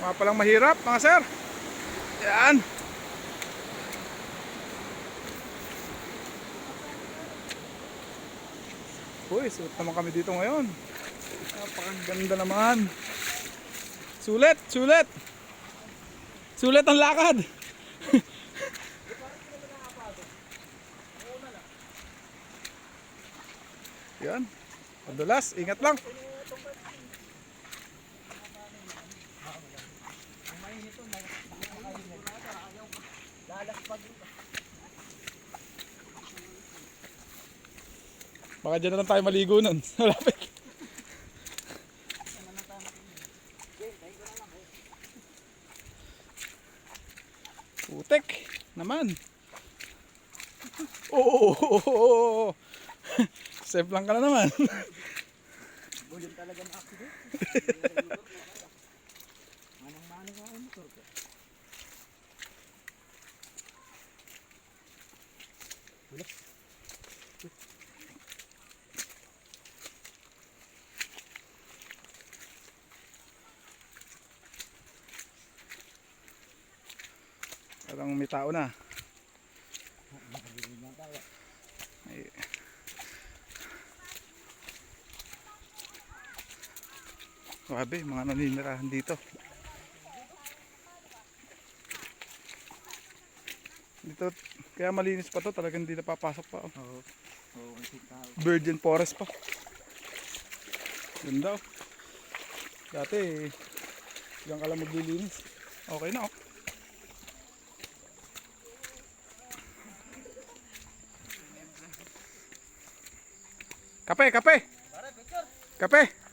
Mga palang mahirap mga sir. Yan. Uy, suot naman kami dito ngayon. Napakaganda naman. Sulit, sulit. Sulit ang lakad. Yan. Madulas, ingat lang. Baka dyan na lang tayo maligo nun. Malapit. Putek naman. Oo. Safe lang ka na naman. Bulim talaga ng accident. Manang-manang ako yung motor ko. Bulis. Parang may tao na. Ay. Grabe, mga naninirahan dito. Dito, kaya malinis pa to, talagang hindi napapasok pa. Oo. Oo, Virgin forest pa. Ganda oh. Dati, diyan ka lang maglilinis. Okay na oh. Kape, kape! Kape!